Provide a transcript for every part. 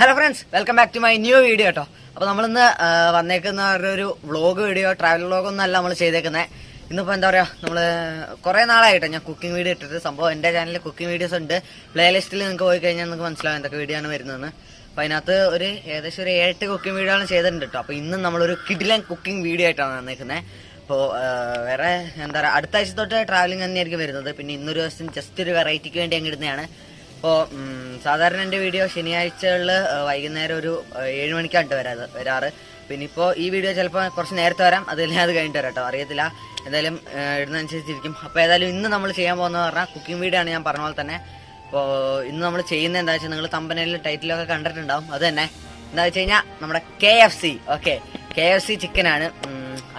Hello friends, welcome back to my new video കേട്ടോ. അപ്പോൾ നമ്മളിന്ന് വന്നേക്കുന്ന ഒരു വ്ളോഗ് വീഡിയോ, ട്രാവൽ വ്ളോഗൊന്നും അല്ല നമ്മൾ ചെയ്തേക്കുന്നത്. ഇന്നിപ്പോൾ എന്താ പറയുക, നമ്മൾ കുറേ നാളായിട്ടോ ഞാൻ കുക്കിംഗ് വീഡിയോ ഇട്ടിട്ട്. സംഭവം എൻ്റെ ചാനലിൽ കുക്കിംഗ് വീഡിയോസ് ഉണ്ട്. പ്ലേലിസ്റ്റിൽ നിങ്ങൾക്ക് പോയി കഴിഞ്ഞാൽ നിങ്ങൾക്ക് മനസ്സിലാവും എന്തൊക്കെ വീഡിയോ ആണ് വരുന്നതെന്ന്. അപ്പോൾ അതിനകത്ത് ഏകദേശം ഒരു 7 കുക്കിംഗ് വീഡിയോകളും ചെയ്തിട്ടുണ്ട് കേട്ടോ. അപ്പോൾ ഇന്നും നമ്മളൊരു കിഡിലൻ കുക്കിംഗ് വീഡിയോ ആയിട്ടാണ് വന്നേക്കുന്നത്. അപ്പോൾ വേറെ എന്താ പറയുക, അടുത്ത ആഴ്ച തൊട്ട് ട്രാവലിംഗ് തന്നെയായിരിക്കും വരുന്നത്. പിന്നെ ഇന്നൊരു ദിവസം ജസ്റ്റ് ഒരു വെറൈറ്റിക്ക് വേണ്ടി അങ്ങ് ഇടുന്നതാണ്. അപ്പോൾ സാധാരണ എൻ്റെ വീഡിയോ ശനിയാഴ്ചകളിൽ വൈകുന്നേരം ഒരു 7 മണിക്കാണ് വരാറ്. പിന്നെ ഇപ്പോൾ ഈ വീഡിയോ ചിലപ്പോൾ കുറച്ച് നേരത്തെ വരാം, അതെല്ലാം അത് കഴിഞ്ഞിട്ട് വരാം കേട്ടോ, അറിയത്തില്ല. എന്തായാലും ഇടുന്നതനുസരിച്ചിരിക്കും. അപ്പോൾ ഏതായാലും ഇന്ന് നമ്മൾ ചെയ്യാൻ പോകുന്നത് പറഞ്ഞാൽ കുക്കിംഗ് വീഡിയോ ആണ്, ഞാൻ പറഞ്ഞ പോലെ തന്നെ. അപ്പോൾ ഇന്ന് നമ്മൾ ചെയ്യുന്നത് എന്താ വെച്ചാൽ, നിങ്ങൾ തമ്പനയിലും ടൈറ്റിലൊക്കെ കണ്ടിട്ടുണ്ടാവും. അത് തന്നെ എന്താ വെച്ച് കഴിഞ്ഞാൽ നമ്മുടെ KFC. ഓക്കെ, KFC ചിക്കനാണ്.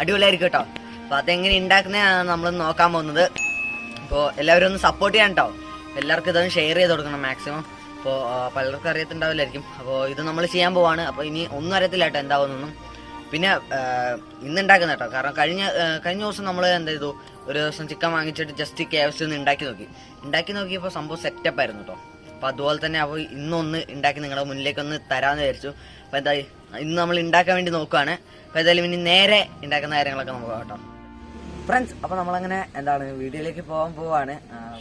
അടിപൊളിയായിരിക്കും കേട്ടോ. അപ്പോൾ അതെങ്ങനെ ഉണ്ടാക്കുന്നതാണ് നമ്മൾ നോക്കാൻ പോകുന്നത്. അപ്പോൾ എല്ലാവരും ഒന്ന് സപ്പോർട്ട് ചെയ്യാൻ കേട്ടോ. എല്ലാവർക്കും ഇതൊന്ന് ഷെയർ ചെയ്ത് കൊടുക്കണം മാക്സിമം. അപ്പോൾ പലർക്കും അറിയത്തുണ്ടാവില്ലായിരിക്കും. അപ്പോൾ ഇത് നമ്മൾ ചെയ്യാൻ പോവാണ്. അപ്പോൾ ഇനി ഒന്നും അറിയത്തില്ല കേട്ടോ എന്താവുന്നൊന്നും. പിന്നെ ഇന്ന് ഉണ്ടാക്കുന്ന കേട്ടോ, കാരണം കഴിഞ്ഞ ദിവസം നമ്മൾ എന്താ ചെയ്തു, ഒരു ദിവസം ചിക്കൻ വാങ്ങിച്ചിട്ട് ജസ്റ്റ് KFC ഒന്ന് ഉണ്ടാക്കി നോക്കിയപ്പോൾ സംഭവം സെറ്റപ്പ് ആയിരുന്നു കേട്ടോ. അപ്പോൾ അതുപോലെ തന്നെ അപ്പോൾ ഇന്നൊന്ന് ഉണ്ടാക്കി നിങ്ങളുടെ മുന്നിലേക്കൊന്ന് തരാമെന്ന് വിചാരിച്ചു. അപ്പോൾ എന്താ ഇന്ന് നമ്മൾ ഉണ്ടാക്കാൻ വേണ്ടി നോക്കുകയാണ്. അപ്പോൾ ഏതായാലും ഇനി നേരെ ഉണ്ടാക്കുന്ന കാര്യങ്ങളൊക്കെ നമുക്ക് കേട്ടോ ഫ്രണ്ട്സ്. അപ്പോൾ നമ്മളങ്ങനെ വീഡിയോയിലേക്ക് പോവാണ്.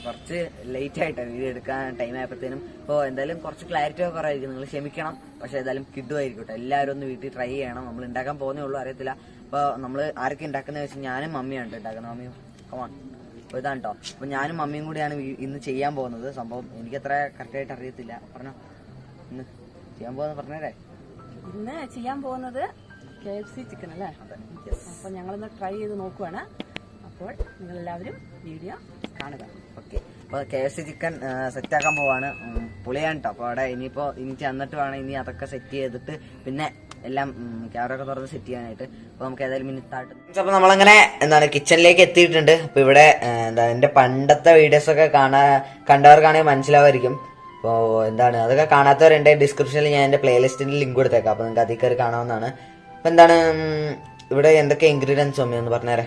കുറച്ച് ലേറ്റ് ആയിട്ടാണ് വീഡിയോ എടുക്കാൻ ടൈം ആയപ്പോഴത്തേനും. അപ്പോൾ എന്തായാലും കുറച്ച് ക്ലാരിറ്റി ഒക്കെ കുറവായിരിക്കും, നിങ്ങൾ ക്ഷമിക്കണം. പക്ഷേ ഏതായാലും കിഡുമായിരിക്കും കേട്ടോ. എല്ലാവരും ഒന്ന് വീട്ടിൽ ട്രൈ ചെയ്യണം. നമ്മൾ ഉണ്ടാക്കാൻ പോകുന്നേ ഉള്ളൂ, അറിയത്തില്ല. അപ്പോൾ നമ്മൾ ആരൊക്കെ ഉണ്ടാക്കുന്നത് വെച്ചാൽ ഞാനും മമ്മിയാണ് ഉണ്ടാക്കുന്നത്. മമ്മിയും കമാൺ. അപ്പോൾ ഇതാണ് കേട്ടോ. അപ്പോൾ ഞാനും മമ്മിയും കൂടിയാണ് ഇന്ന് ചെയ്യാൻ പോകുന്നത്. സംഭവം എനിക്കത്ര കറക്റ്റായിട്ട് അറിയത്തില്ല. പറഞ്ഞോ, ഇന്ന് ചെയ്യാൻ പോകുന്നത് പറഞ്ഞേരേ. ഇന്ന് ചെയ്യാൻ പോകുന്നത് KFC ചിക്കൻ അല്ലേ? അപ്പോൾ ഞങ്ങളിന്ന് ട്രൈ ചെയ്ത് നോക്കുവാണ്. അപ്പോൾ നിങ്ങളെല്ലാവരും വീഡിയോ കാണുക. ഓക്കെ, അപ്പോൾ KFC ചിക്കൻ സെറ്റാക്കാൻ പോവാണ്. പൊളിയാണ് കേട്ടോ. അപ്പോൾ അവിടെ ഇനി ചെന്നിട്ട് വേണം ഇനി അതൊക്കെ സെറ്റ് ചെയ്തിട്ട് പിന്നെ എല്ലാം ക്യാമറ ഒക്കെ തുറന്ന് സെറ്റ് ചെയ്യാനായിട്ട്. അപ്പോൾ നമുക്ക് ഏതായാലും മിനിറ്റായിട്ട്. അപ്പോൾ നമ്മളങ്ങനെ കിച്ചണിലേക്ക് എത്തിയിട്ടുണ്ട്. അപ്പോൾ ഇവിടെ എൻ്റെ പണ്ടത്തെ വീഡിയോസൊക്കെ കണ്ടവർക്കാണെങ്കിൽ മനസ്സിലാവായിരിക്കും. അപ്പോൾ അതൊക്കെ കാണാത്തവരുണ്ട്, ഡിസ്ക്രിപ്ഷനിൽ ഞാൻ എൻ്റെ പ്ലേലിസ്റ്റിൻ്റെ ലിങ്ക് കൊടുത്തേക്കാം. അപ്പോൾ നിങ്ങൾക്ക് അതിൽ കയറി കാണാവുന്നതാണ്. അപ്പോൾ ഇവിടെ എന്തൊക്കെ ഇൻഗ്രീഡിയൻസ് ഒന്ന് പറഞ്ഞേരെ.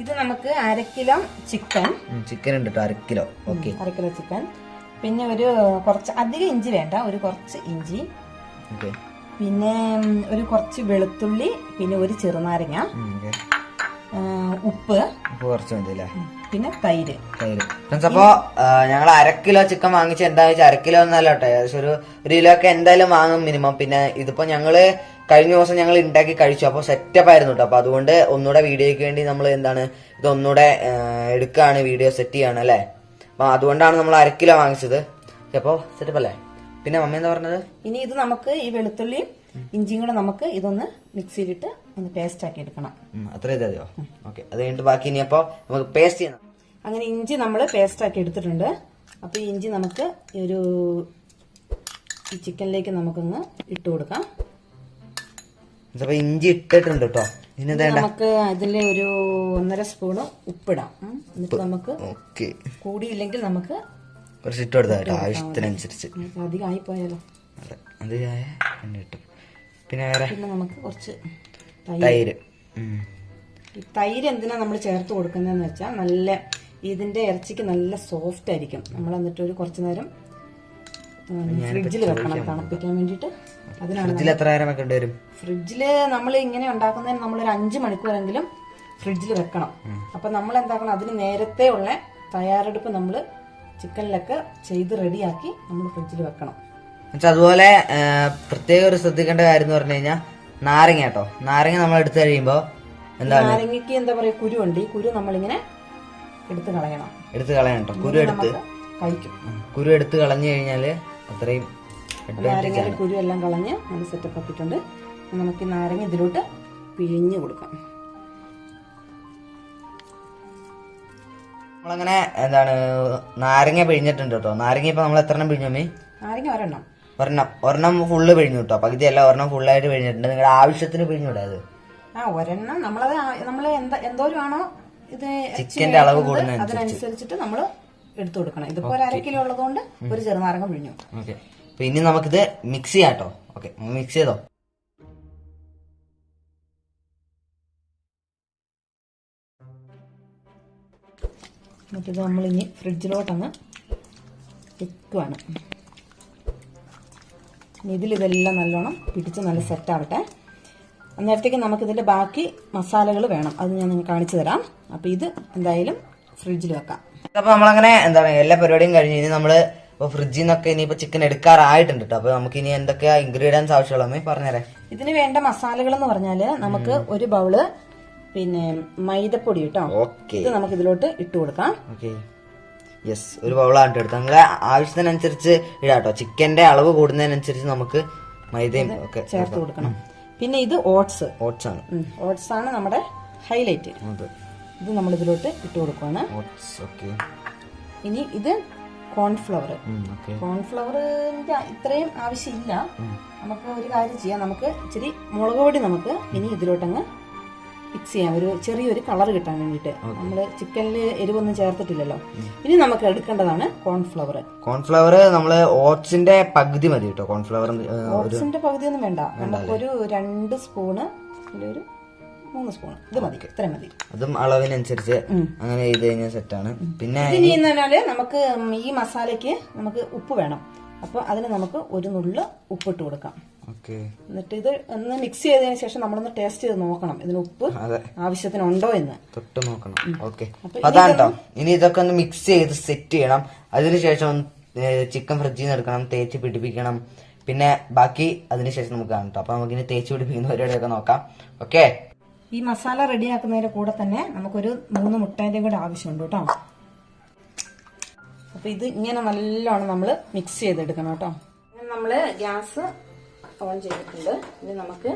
ഇത് നമുക്ക് 1/2 കിലോ ചിക്കൻ ഉണ്ട് കേട്ടോ, 1/2 കിലോ. Okay, 1/2 kilo chicken. പിന്നെ ഒരു കുറച്ച് അധികം ഇഞ്ചി വേണ്ട, ഒരു കുറച്ച് ഇഞ്ചി. പിന്നെ ഒരു കുറച്ച് വെളുത്തുള്ളി, പിന്നെ ഒരു ചെറുനാരങ്ങ, ഉപ്പ് കുറച്ച് മതിയല്ലേ, പിന്നെ തൈര്. അപ്പോ ഞങ്ങൾ 1/2 കിലോ ചിക്കൻ വാങ്ങിച്ച എന്താന്ന് വെച്ചാൽ 1/2 കിലോ ഒന്നല്ല കേട്ടോ, ഏകദേശം ഒരു കിലോ ഒക്കെ എന്തായാലും വാങ്ങും മിനിമം. പിന്നെ ഇതിപ്പോ ഞങ്ങള് കഴിഞ്ഞ ദിവസം ഞങ്ങൾ ഉണ്ടാക്കി കഴിച്ചു. അപ്പോൾ സെറ്റപ്പ് ആയിരുന്നു കേട്ടോ. അപ്പോൾ അതുകൊണ്ട് ഒന്നുകൂടെ വീഡിയോയ്ക്ക് വേണ്ടി നമ്മൾ ഇതൊന്നുകൂടെ എടുക്കുകയാണ്, വീഡിയോ സെറ്റ് ചെയ്യാണ് അല്ലേ. അപ്പോൾ അതുകൊണ്ടാണ് നമ്മൾ 1/2 കിലോ വാങ്ങിച്ചത്. അപ്പോൾ സെറ്റപ്പ് അല്ലേ. പിന്നെ മമ്മി എന്താ പറഞ്ഞത്, ഇനി ഇത് നമുക്ക് ഈ വെളുത്തുള്ളിയും ഇഞ്ചിയും കൂടെ നമുക്ക് ഇതൊന്ന് മിക്സിയിലിട്ട് ഒന്ന് പേസ്റ്റ് ആക്കി എടുക്കണം. അത്ര ഇതോ? ഓക്കെ, അത് കഴിഞ്ഞിട്ട് ബാക്കി ഇനി അപ്പോൾ നമുക്ക് പേസ്റ്റ് ചെയ്യണം. അങ്ങനെ ഇഞ്ചി നമ്മൾ പേസ്റ്റ് ആക്കി എടുത്തിട്ടുണ്ട്. അപ്പോൾ ഈ ഇഞ്ചി നമുക്ക് ഈ ചിക്കനിലേക്ക് നമുക്കൊന്ന് ഇട്ട് കൊടുക്കാം. അപ്പൊ ഇഞ്ചി ഇട്ടിട്ടുണ്ട് കേട്ടോ. നമുക്ക് അതിൽ ഒരു 1.5 സ്പൂണ് ഉപ്പിടാം. എന്നിട്ട് നമുക്ക് കൂടിയില്ലെങ്കിൽ നമുക്ക് കുറച്ച് ഇട്ട് കൊടുത്താൽ ആവശ്യത്തിനനുസരിച്ച്. അധികം ആയിപ്പോയാലോ, പിന്നെ വേറെ നമുക്ക് കുറച്ച് തൈര്. ഈ തൈര് എന്തിനാ നമ്മൾ ചേർത്ത് കൊടുക്കുന്നതെന്ന് വെച്ചാൽ നല്ല ഇതിന്റെ ഇറച്ചിക്ക് നല്ല സോഫ്റ്റ് ആയിരിക്കും. നമ്മൾ എന്നിട്ട് ഒരു കുറച്ചു നേരം ഫ്രിഡ്ജിൽ വെക്കണം തണുപ്പിക്കാൻ വേണ്ടിയിട്ട്. അതിനാണ് ഫ്രിഡ്ജില് നമ്മൾ ഇങ്ങനെ ഉണ്ടാക്കുന്നതിന് നമ്മളൊരു 5 മണിക്കൂറെങ്കിലും ഫ്രിഡ്ജിൽ വെക്കണം. അപ്പൊ നമ്മൾ എന്താക്കണം, അതിന് നേരത്തെ ഉള്ള തയ്യാറെടുപ്പ് നമ്മൾ ചിക്കനിലൊക്കെ ചെയ്ത് റെഡിയാക്കി നമ്മൾ ഫ്രിഡ്ജിൽ വെക്കണം. അതുപോലെ പ്രത്യേകം ഒരു ശ്രദ്ധിക്കേണ്ട കാര്യം എന്ന് പറഞ്ഞു കഴിഞ്ഞാൽ നാരങ്ങ കേട്ടോ. നാരങ്ങ നമ്മൾ എടുത്തു കഴിയുമ്പോ നാരങ്ങയ്ക്ക് എന്താ പറയാ, കുരുണ്ട്. ഈ കുരു നമ്മളിങ്ങനെ എടുത്ത് കളയണം കേട്ടോ. കുരു എടുത്ത് കളഞ്ഞു കഴിഞ്ഞാല് അത്രയും നാരങ്ങയുടെ കുരു എല്ലാം കളഞ്ഞ് നമ്മൾ സെറ്റപ്പ് ആക്കിയിട്ടുണ്ട്. നമുക്ക് ഈ നാരങ്ങ ഇതിലോട്ട് പിഴിഞ്ഞ് കൊടുക്കാം. നമ്മളങ്ങനെ നാരങ്ങ പിഴിഞ്ഞിട്ടുണ്ട് കേട്ടോ. നാരങ്ങ ഇപ്പൊ നമ്മൾ എത്ര എണ്ണം പിഴിഞ്ഞു? നാരങ്ങ ഒരെണ്ണം ഫുള്ള് പിഴിഞ്ഞു കേട്ടോ. പകുതിയല്ല, ഒരെണ്ണം ഫുള്ളായിട്ട് പിഴിഞ്ഞിട്ടുണ്ട്. നിങ്ങളുടെ ആവശ്യത്തിന് പിഴിഞ്ഞൂടെ അത്? ഒരെണ്ണം നമ്മള് എന്തോരമാണോ ഇത് ചിക്കന്റെ അളവ് കൂടുന്ന അതിനനുസരിച്ചിട്ട് നമ്മൾ എടുത്തു കൊടുക്കണം. ഇതിപ്പോ 1/2 കിലോ ഉള്ളതുകൊണ്ട് ഒരു ചെറുനാരങ്ങ പിഴിഞ്ഞു. ഓക്കെ, അപ്പൊ ഇനി നമുക്കിത് മിക്സ് ചെയ്യാം കേട്ടോ. ഓക്കെ, മിക്സ് ചെയ്തോ. എന്നിട്ട് നമ്മളിനി ഫ്രിഡ്ജിലോട്ടങ്ങ് വെക്കുവാണ്. ഇതിലിതെല്ലാം നല്ലോണം പിടിച്ച് നല്ല സെറ്റാവട്ടെ. അന്നേരത്തേക്ക് നമുക്കിതിൻ്റെ ബാക്കി മസാലകൾ വേണം, അത് ഞാൻ നിങ്ങൾക്ക് കാണിച്ചു തരാം. അപ്പോൾ ഇത് എന്തായാലും ഫ്രിഡ്ജിൽ വെക്കാം. അപ്പോൾ നമ്മളങ്ങനെ എന്താണ് എല്ലാ പരിപാടിയും കഴിഞ്ഞ് ഇനി നമ്മൾ ഫ്രിഡ്ജിൽ നിന്നൊക്കെ ഇനിയിപ്പോൾ ചിക്കൻ എടുക്കാറായിട്ടുണ്ട് കേട്ടോ. അപ്പോൾ നമുക്ക് ഇനി എന്തൊക്കെയാ ഇൻഗ്രീഡിയൻസ് ആവശ്യമുള്ള പറഞ്ഞുതരാം. ഇതിന് വേണ്ട മസാലകൾ എന്ന് പറഞ്ഞാൽ നമുക്ക് ഒരു ബൗള് പിന്നെ മൈദപ്പൊടി കേട്ടോ, ഇത് നമുക്ക് ഇതിലോട്ട് ഇട്ട് കൊടുക്കാം. യെസ്, ഒരു ബൗളാണ് എടുത്തത്. നിങ്ങളെ ആവശ്യത്തിനനുസരിച്ച് ഇടാട്ടോ. ചിക്കന്റെ അളവ് കൂടുന്നതിനനുസരിച്ച് നമുക്ക് മൈദയും ഒക്കെ ചേർത്ത് കൊടുക്കണം. പിന്നെ ഇത് ഓട്സ് ആണ് നമ്മുടെ ഹൈലൈറ്റ്. ഇത് നമ്മൾ ഇതിലോട്ട് ഇട്ട് കൊടുക്കുവാണ്. ഇനി ഇത് കോൺഫ്ലവർ. കോൺഫ്ലവറിന്റെ ഇത്രയും ആവശ്യമില്ല. നമുക്ക് ഒരു കാര്യം ചെയ്യാം, നമുക്ക് ഇച്ചിരി മുളക് പൊടി നമുക്ക് ഇനി ഇതിലോട്ടങ്ങ് മിക്സ് ചെയ്യാം, ഒരു ചെറിയൊരു കളർ കിട്ടാൻ വേണ്ടിയിട്ട്. നമ്മൾ ചിക്കനിൽ എരിവൊന്നും ചേർത്തിട്ടില്ലല്ലോ. ഇനി നമുക്ക് എടുക്കേണ്ടതാണ് കോൺഫ്ലവർ. നമ്മള് ഓട്സിന്റെ പകുതി മതി കേട്ടോ. ഓട്സിന്റെ പകുതി ഒന്നും വേണ്ട, നമുക്കൊരു 2 സ്പൂണ് ഒരു 3 സ്പൂൺ ഇത് മതി, ഇത്രയും മതി. അതും അളവിനനുസരിച്ച് അങ്ങനെ ചെയ്ത് കഴിഞ്ഞാൽ സെറ്റാണ്. പിന്നെ ഇനി നമുക്ക് ഈ മസാലയ്ക്ക് നമുക്ക് ഉപ്പ് വേണം. അപ്പൊ അതിന് നമുക്ക് ഒരു നുള്ള് ഉപ്പിട്ട് കൊടുക്കാം. എന്നിട്ട് ഇത് ഒന്ന് മിക്സ് ചെയ്തതിനു ശേഷം നമ്മളൊന്ന് ടേസ്റ്റ് ചെയ്ത് നോക്കണം ഇതിന് ഉപ്പ് ആവശ്യത്തിനുണ്ടോ എന്ന് തൊട്ട് നോക്കണം. ഓക്കെ, അതാണ് കേട്ടോ. ഇനി ഇതൊക്കെ ഒന്ന് മിക്സ് ചെയ്ത് സെറ്റ് ചെയ്യണം. അതിനുശേഷം ചിക്കൻ ഫ്രിഡ്ജിൽ നിന്ന് എടുക്കണം, തേച്ച് പിടിപ്പിക്കണം. പിന്നെ ബാക്കി അതിനുശേഷം നമുക്ക് കാണാം. അപ്പൊ നമുക്ക് ഇനി തേച്ച് പിടിപ്പിക്കുന്ന പരിപാടിയൊക്കെ നോക്കാം. ഓക്കെ, ഈ മസാല റെഡിയാക്കുന്നതിന്റെ കൂടെ തന്നെ നമുക്കൊരു 3 മുട്ടേന്റെയും കൂടെ ആവശ്യമുണ്ട് കേട്ടോ. അപ്പൊ ഇത് ഇങ്ങനെ നല്ലോണം നമ്മൾ മിക്സ് ചെയ്തെടുക്കണം കേട്ടോ. നമ്മള് ഗ്യാസ് ഓൺ ചെയ്തിട്ടുണ്ട്. ഇനി നമുക്ക്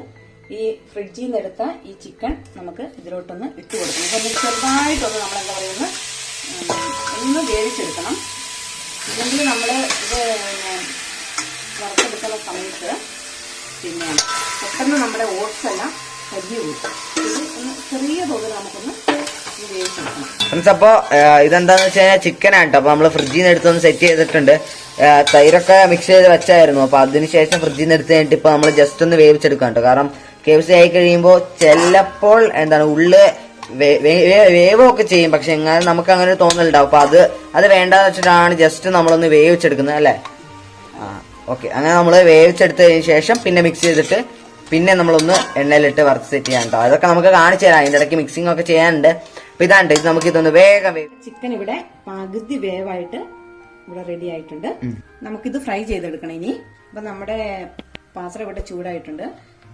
ഈ ഫ്രിഡ്ജിൽ നിന്ന് എടുത്ത ഈ ചിക്കൻ നമുക്ക് ഇതിലോട്ടൊന്ന് ഇട്ട് കൊടുക്കണം. അപ്പൊ ചെറുതായിട്ടൊന്ന് നമ്മളെന്താ പറയുന്നത് ഒന്ന് വേവിച്ചെടുക്കണം. ഇല്ലെങ്കിൽ നമ്മൾ ഇത് വറുത്തെടുക്കുന്ന സമയത്ത് പിന്നെ പെട്ടെന്ന് നമ്മുടെ ഓട്സ് എല്ലാം കരിഞ്ഞു പോകും. ഇത് ഒന്ന് ചെറിയ തോതിൽ നമുക്കൊന്ന് വേവിച്ചെടുക്കണം. അപ്പൊ ഇതെന്താന്ന് വെച്ച് കഴിഞ്ഞാൽ ചിക്കനാണ് കേട്ടോ. അപ്പൊ നമ്മള് ഫ്രിഡ്ജിൽ നിന്ന് എടുത്തൊന്ന് സെറ്റ് ചെയ്തിട്ടുണ്ട്. തൈരൊക്കെ മിക്സ് ചെയ്ത് വെച്ചായിരുന്നു. അപ്പൊ അതിനുശേഷം ഫ്രിഡ്ജിൽ നിന്ന് എടുത്ത് കഴിഞ്ഞിട്ട് ഇപ്പൊ നമ്മള് ജസ്റ്റ് ഒന്ന് വേവിച്ചെടുക്കാം കേട്ടോ. കാരണം KFC ആയി കഴിയുമ്പോൾ ചിലപ്പോൾ എന്താണ് ഉള്ള് വേവൊക്കെ ചെയ്യും, പക്ഷെ എങ്ങനെ നമുക്ക് അങ്ങനെ ഒരു തോന്നലുണ്ടാവും. അപ്പൊ അത് വേണ്ടെന്ന് വെച്ചിട്ടാണ് ജസ്റ്റ് നമ്മളൊന്ന് വേവിച്ചെടുക്കുന്നത് അല്ലേ. ഓക്കെ, അങ്ങനെ നമ്മള് വേവിച്ചെടുത്തതിന് ശേഷം പിന്നെ മിക്സ് ചെയ്തിട്ട് പിന്നെ നമ്മളൊന്ന് എണ്ണയിലിട്ട് വറുത്ത് സെറ്റ് ചെയ്യാൻ കേട്ടോ. അതൊക്കെ നമുക്ക് കാണിച്ചു തരാം. അതിന്റെ ഇടയ്ക്ക് മിക്സിംഗ് ഒക്കെ ചെയ്യാനുണ്ട്. അപ്പൊ ഇതാണ്ട് ഇത് നമുക്ക് ഇതൊന്ന് വേഗം ചിക്കൻ ഇവിടെ പകുതി വേവായിട്ട് ഇവിടെ റെഡി ആയിട്ടുണ്ട്. നമുക്കിത് ഫ്രൈ ചെയ്തെടുക്കണം ഇനി. അപ്പൊ നമ്മുടെ പാത്രം ഇവിടെ ചൂടായിട്ടുണ്ട്.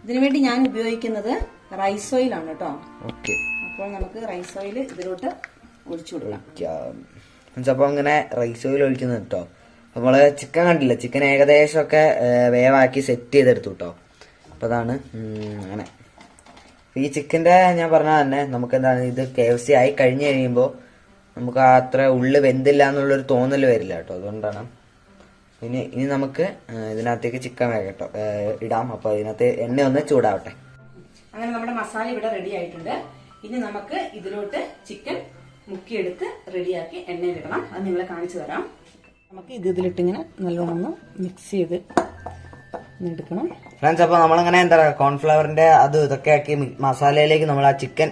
ഇതിനുവേണ്ടി ഞാൻ ഉപയോഗിക്കുന്നത് റൈസ് ഓയിൽ ആണ് കേട്ടോ. അപ്പോൾ നമുക്ക് റൈസ് ഓയിൽ ഇതിലോട്ട് ഒഴിച്ചു കൊടുക്കാം. അപ്പൊ അങ്ങനെ റൈസ് ഓയിൽ ഒഴിക്കുന്നത് കേട്ടോ. നമ്മള് ചിക്കൻ കണ്ടില്ല, ചിക്കൻ ഏകദേശം ഒക്കെ വേവാക്കി സെറ്റ് ചെയ്തെടുത്തു കേട്ടോ. അപ്പൊ അതാണ് അങ്ങനെ. ഈ ചിക്കന്റെ ഞാൻ പറഞ്ഞ തന്നെ നമുക്ക് എന്താണ് ഇത് KFC ആയി കഴിഞ്ഞു കഴിയുമ്പോൾ നമുക്ക് അത്ര ഉള്ളു വെന്തില്ല എന്നുള്ളൊരു തോന്നൽ വരില്ല കേട്ടോ. അതുകൊണ്ടാണ് ഇനി നമുക്ക് ഇതിനകത്തേക്ക് ചിക്കൻ വേഗട്ടോ ഇടാം. അപ്പൊ ഇതിനകത്ത് എണ്ണ ഒന്ന് ചൂടാവട്ടെ. അങ്ങനെ നമ്മുടെ മസാല ഇവിടെ റെഡി ആയിട്ടുണ്ട്. ഇനി നമുക്ക് ഇതിലോട്ട് ചിക്കൻ മുക്കിയെടുത്ത് റെഡിയാക്കി എണ്ണയിലിടണം. അത് നിങ്ങളെ കാണിച്ചു തരാം. നമുക്ക് ഇതിലിട്ട് ഇങ്ങനെ നല്ലോണം ഒന്ന് മിക്സ് ചെയ്ത് എടുക്കണം ഫ്രണ്ട്സ്. അപ്പൊ നമ്മളിങ്ങനെ എന്താ പറയുക കോൺഫ്ലവറിന്റെ അത് ഇതൊക്കെ ആക്കി മസാലയിലേക്ക് നമ്മൾ ആ ചിക്കൻ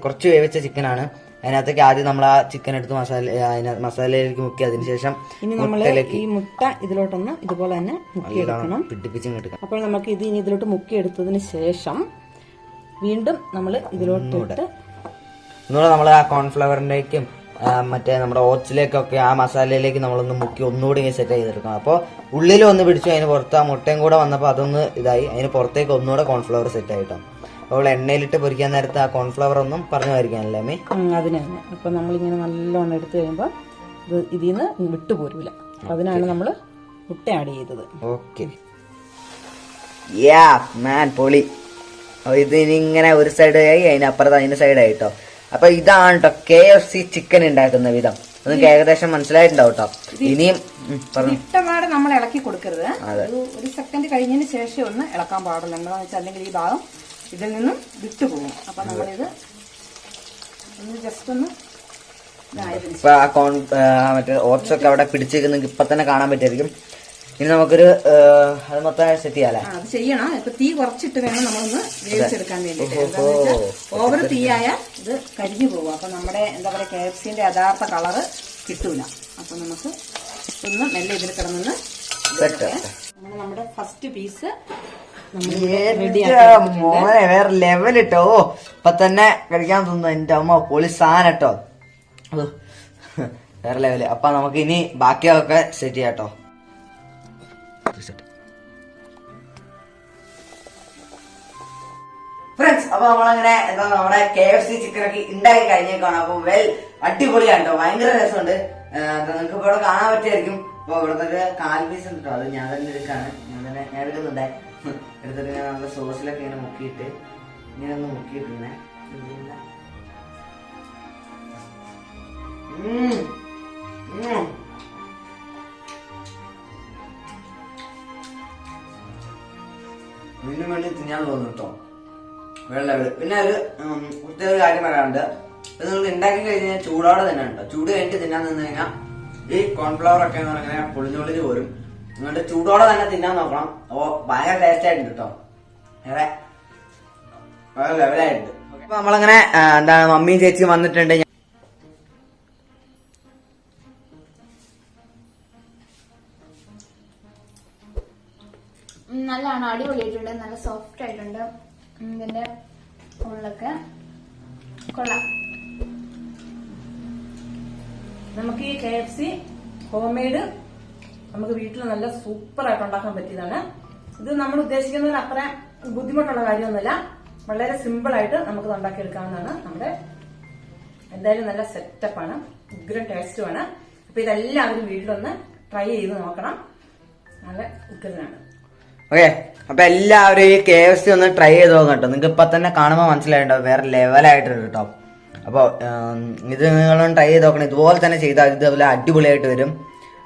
കുറച്ച് വേവിച്ച ചിക്കനാണ്. അതിനകത്തേക്ക് ആദ്യം നമ്മൾ ആ ചിക്കൻ എടുത്ത് മസാലയിലേക്ക് മുക്കി അതിനുശേഷം ഇനി നമ്മള് ഈ മുട്ട ഇതിലോട്ടൊന്ന് ഇതുപോലെ തന്നെ മുക്കിയെടുക്കണം, പിടിപ്പിച്ചെടുക്കണം. അപ്പോൾ നമുക്ക് ഇത് ഇനി ഇതിലോട്ട് മുക്കിയെടുത്തതിന് ശേഷം വീണ്ടും നമ്മൾ ഇതിലോട്ട് നമ്മൾ ആ കോൺഫ്ലവറിന്റേക്കും മറ്റേ നമ്മുടെ ഓട്സിലേക്കൊക്കെ ആ മസാലയിലേക്ക് നമ്മളൊന്ന് മുക്കി ഒന്നുകൂടി സെറ്റ് ചെയ്തെടുക്കണം. അപ്പോൾ ഉള്ളിൽ ഒന്ന് പിടിച്ചു, അതിന് പുറത്ത് ആ മുട്ടയും കൂടെ വന്നപ്പോൾ അതൊന്ന് ഇതായി, അതിന് പുറത്തേക്ക് ഒന്നുകൂടെ കോൺഫ്ലവർ സെറ്റ് ആയിട്ടോ. അപ്പോൾ എണ്ണയിലിട്ട് പൊരിക്കാൻ നേരത്ത് ആ കോൺഫ്ലവർ ഒന്നും പറഞ്ഞു വരിക്കാനല്ലേ അമ്മേ? അതിന് തന്നെ. അപ്പൊ നമ്മളിങ്ങനെ നല്ലോണം എടുത്തു കഴിയുമ്പോൾ ഇതിൽ നിന്ന് വിട്ടുപോരൂല. അതിനാണ് നമ്മൾ മുട്ട ആഡ് ചെയ്തത്. ഓക്കെ, പൊളി. ഇത് ഇനി ഇങ്ങനെ ഒരു സൈഡ് ആയി, അതിനപ്പുറത്ത് അതിന്റെ സൈഡായിട്ടോ. അപ്പൊ ഇതാണ് കേട്ടോ KFC ചിക്കൻ ഉണ്ടാക്കുന്ന വിധം. നിങ്ങൾക്ക് ഏകദേശം മനസ്സിലായിട്ടുണ്ടാവും കേട്ടോ. ഇനിയും ഇഷ്ടപാട് നമ്മൾ ഇളക്കി കൊടുക്കരുത്. ഒരു സെക്കൻഡ് കഴിഞ്ഞതിന് ശേഷം ഒന്ന് ഇളക്കാൻ പാടില്ല. എന്താണെന്ന് വെച്ചാൽ അല്ലെങ്കിൽ ഈ ഭാഗം ഇതിൽ നിന്നും വിട്ടുപോകും. അപ്പൊ നമ്മളിത് ജസ്റ്റ് ഒന്ന് മറ്റേ ഓട്സ് ഒക്കെ അവിടെ പിടിച്ചിരിക്കുന്ന ഇപ്പൊ തന്നെ കാണാൻ പറ്റുമായിരിക്കും. ഇനി നമുക്കൊരു അത് മൊത്തം സെറ്റ് ചെയ്യാല്ലേ? അത് ചെയ്യണം. ഇപ്പൊ തീ കുറച്ചിട്ട് വേണം നമ്മളൊന്ന് വേവിച്ചെടുക്കാൻ വേണ്ടിട്ട്. ഓവർ തീയായ ഇത് കരിഞ്ഞു പോകും. അപ്പൊ നമ്മുടെ എന്താ പറയാ KFCന്റെ യഥാർത്ഥ കളറ് കിട്ടൂല. അപ്പൊ നമുക്ക് ഒന്ന് മെല്ലെ ഇതിൽ കിടന്നൊന്ന് നമ്മുടെ ഫസ്റ്റ് പീസ് മോനെ വേറെ ലെവൽ ഇട്ടോ. ഇപ്പൊ തന്നെ കഴിക്കാൻ തോന്നുന്നു. എന്റെ അമ്മ പൊളി സാധനം കേട്ടോ. വേറെ ലെവല്. അപ്പൊ നമുക്ക് ഇനി ബാക്കിയൊക്കെ സെറ്റ് ചെയ്യാട്ടോ. ഫ്രണ്ട്സ്, അപ്പൊ നമ്മളങ്ങനെ എന്താ നമ്മുടെ KFC ചിക്കനൊക്കെ ഉണ്ടാക്കി കഴിഞ്ഞേക്കാണ്. അപ്പൊ അടിപൊളിയാണ് കേട്ടോ. ഭയങ്കര രസമുണ്ട്. നിങ്ങൾക്ക് ഇപ്പൊ ഇവിടെ കാണാൻ പറ്റുമായിരിക്കും. അപ്പൊ ഇവിടുത്തെ ഒരു 4 പീസ് ഉണ്ട് കേട്ടോ. അത് ഞാൻ തന്നെ എടുക്കാണ്. ഞാൻ എടുക്കുന്നുണ്ടേ. എടുത്തിട്ട് ഞാൻ നമ്മുടെ സോസിലൊക്കെ ഇങ്ങനെ മുക്കിയിട്ട് ഇങ്ങനെ ഒന്ന് മുക്കിയിട്ട് ഇങ്ങനെ വീണ്ടും വേണ്ടി തിന്നാൻ തോന്നും കേട്ടോ. വെള്ളം. പിന്നെ ഒരു പ്രത്യേക കാര്യം പറയാനുണ്ട്. ഇത് നിങ്ങൾ ഉണ്ടാക്കി കഴിഞ്ഞാൽ ചൂടോടെ തന്നെ ഉണ്ടോ. ചൂട് കഴിഞ്ഞിട്ട് തിന്നാൻ നിന്ന് കഴിഞ്ഞാൽ ഈ കോൺഫ്ലവർ ഒക്കെ എന്ന് പറഞ്ഞാൽ പൊളിഞ്ഞൊളിഞ്ഞ് പോരും. നിങ്ങളുടെ ചൂടോടെ തന്നെ തിന്നാൻ നോക്കണം. അപ്പോ ഭയങ്കര ടേസ്റ്റ് ആയിട്ടുണ്ട് കേട്ടോ. വേറെ ലെവലായിട്ടുണ്ട്. അപ്പൊ നമ്മളങ്ങനെ എന്താണ് മമ്മിയും ചേച്ചിയും വന്നിട്ടുണ്ട്. നല്ലതാണ്, അടിപൊളിയായിട്ടുണ്ട്, നല്ല സോഫ്റ്റ് ആയിട്ടുണ്ട്. ഇതിന്റെ ഉള്ളൊക്കെ കൊള്ളാം. നമുക്ക് ഈ KFC ഹോം മെയ്ഡ് നമുക്ക് വീട്ടിൽ നല്ല സൂപ്പർ ആയിട്ട് ഉണ്ടാക്കാൻ പറ്റിയതാണ്. ഇത് നമ്മൾ ഉദ്ദേശിക്കുന്നതിന് അത്ര ബുദ്ധിമുട്ടുള്ള കാര്യമൊന്നുമില്ല. വളരെ സിമ്പിൾ ആയിട്ട് നമുക്ക് ഉണ്ടാക്കിയെടുക്കാവുന്നതാണ്. നമ്മുടെ എന്തായാലും നല്ല സെറ്റപ്പാണ്, ഉഗ്രൻ ടേസ്റ്റുമാണ്. അപ്പൊ ഇതെല്ലാവരും വീട്ടിലൊന്ന് ട്രൈ ചെയ്ത് നോക്കണം. നല്ല ഉഗ്രനാണ്. ഓക്കെ, അപ്പൊ എല്ലാവരും ഈ KFC ഒന്ന് ട്രൈ ചെയ്ത് നോക്കാം കേട്ടോ. നിങ്ങൾക്ക് ഇപ്പൊ തന്നെ കാണുമ്പോൾ മനസ്സിലായിട്ടുണ്ടാവും വേറെ ലെവലായിട്ടുണ്ട് കേട്ടോ. അപ്പൊ ഇത് നിങ്ങളൊന്ന് ട്രൈ ചെയ്ത് നോക്കണം. ഇതുപോലെ തന്നെ ചെയ്താൽ ഇതുപോലെ അടിപൊളിയായിട്ട് വരും.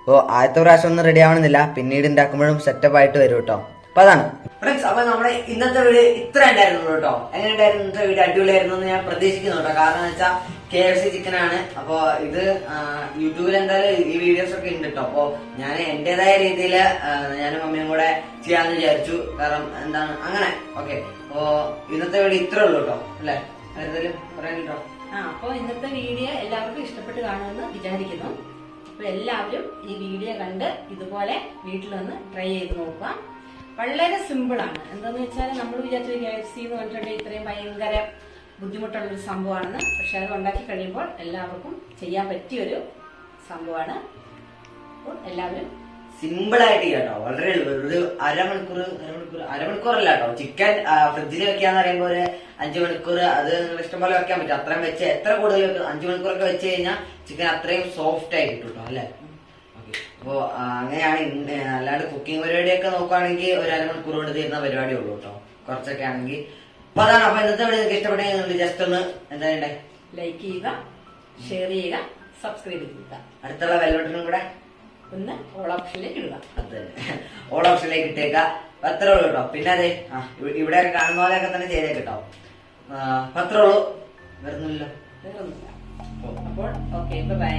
അപ്പോൾ ആദ്യത്തെ പ്രാവശ്യം ഒന്നും റെഡി ആവണമെന്നില്ല, പിന്നീട് ഉണ്ടാക്കുമ്പോഴും സെറ്റപ്പ് ആയിട്ട് വരും കേട്ടോ. അപ്പൊ അതാണ് ഫ്രണ്ട്സ്. അപ്പൊ നമ്മുടെ ഇന്നത്തെ വീഡിയോ ഇത്ര ഉണ്ടായിരുന്നു കേട്ടോ. എങ്ങനെ ഉണ്ടായിരുന്നു ഇന്നത്തെ വീഡിയോ? അടിപൊളിയായിരുന്നു എന്ന് ഞാൻ പ്രതീക്ഷിക്കുന്നു കേട്ടോ. കാരണം എന്ന് വെച്ചാൽ KFC ചിക്കനാണ്. അപ്പൊ ഇത് യൂട്യൂബിൽ എന്തായാലും ഈ വീഡിയോസ് ഒക്കെ ഉണ്ട് കേട്ടോ. അപ്പൊ ഞാൻ എന്റേതായ രീതിയിൽ ഞാനും മമ്മിയും കൂടെ ചെയ്യാന്ന് വിചാരിച്ചു. കാരണം എന്താണ് അങ്ങനെ. ഓക്കെ, അപ്പൊ ഇന്നത്തെ വീഡിയോ ഇത്രേ ഉള്ളൂ കേട്ടോ. അല്ലെ, എന്തെങ്കിലും പറയാനിട്ടോ? അപ്പൊ ഇന്നത്തെ വീഡിയോ എല്ലാവർക്കും ഇഷ്ടപ്പെട്ട് കാണുമെന്ന് വിചാരിക്കുന്നു. അപ്പൊ എല്ലാവരും ഈ വീഡിയോ കണ്ട് ഇതുപോലെ വീട്ടിലൊന്ന് ട്രൈ ചെയ്ത് നോക്കുക. വളരെ സിമ്പിൾ ആണ്. എന്താന്ന് വെച്ചാൽ നമ്മൾ വിചാരിച്ച KFC എന്ന് പറഞ്ഞിട്ടുണ്ടെങ്കിൽ ഇത്രയും ഭയങ്കര ബുദ്ധിമുട്ടുള്ളൊരു സംഭവമാണെന്ന്. പക്ഷെ അത് ഉണ്ടാക്കി കഴിയുമ്പോൾ എല്ലാവർക്കും ചെയ്യാൻ പറ്റിയൊരു സംഭവമാണ്. അപ്പോൾ എല്ലാവരും സിമ്പിൾ ആയിട്ട് കേട്ടോ. വളരെ ഒരു അരമണിക്കൂറല്ല കേട്ടോ. ചിക്കൻ ഫ്രിഡ്ജിൽ വെക്കാന്ന് പറയുമ്പോൾ ഒരു 5 മണിക്കൂർ, അത് നിങ്ങൾ ഇഷ്ടം പോലെ വെക്കാൻ പറ്റും. അത്രയും വെച്ച് എത്ര കൂടുതൽ 5 മണിക്കൂറൊക്കെ വെച്ച് കഴിഞ്ഞാൽ ചിക്കൻ അത്രയും സോഫ്റ്റ് ആയിട്ട് കിട്ടും കേട്ടോ. അല്ലെ, അപ്പൊ അങ്ങനെയാണ്. അല്ലാണ്ട് കുക്കിംഗ് പരിപാടിയൊക്കെ നോക്കുകയാണെങ്കിൽ ഒരു അരമണിക്കൂർ കൊണ്ട് തീരുന്ന പരിപാടിയേ ഉള്ളൂ കേട്ടോ, കുറച്ചൊക്കെ ആണെങ്കിൽ. അപ്പൊ അതാണ്. അപ്പൊ ഇന്നത്തെ വീഡിയോ നിങ്ങൾക്ക് ഇഷ്ടപ്പെട്ടെങ്കിൽ ജസ്റ്റ് ഒന്ന് എന്താ ചെയ്യണ്ടേ, ലൈക്ക് ചെയ്യുക, ഷെയർ ചെയ്യുക, സബ്സ്ക്രൈബ് ചെയ്യുക. അടുത്തുള്ള ബെൽബട്ടനും കൂടെ ഒന്ന് ഓൾ ഓപ്ഷനിലേക്ക് ഇടുക. അത് തന്നെ, ഓൾ ഓപ്ഷനിലേക്ക് ഇട്ടേക്ക. അത്രേ ഉള്ളൂ കേട്ടോ. പിന്നെ അതെ ഇവിടെ കാണുന്ന പോലെയൊക്കെ തന്നെ ചെയ്തേക്ക് കേട്ടോ. അത്രേ ഉള്ളൂ, വരുന്നില്ലല്ലോ. അപ്പോൾ ഓക്കെ, ബൈ.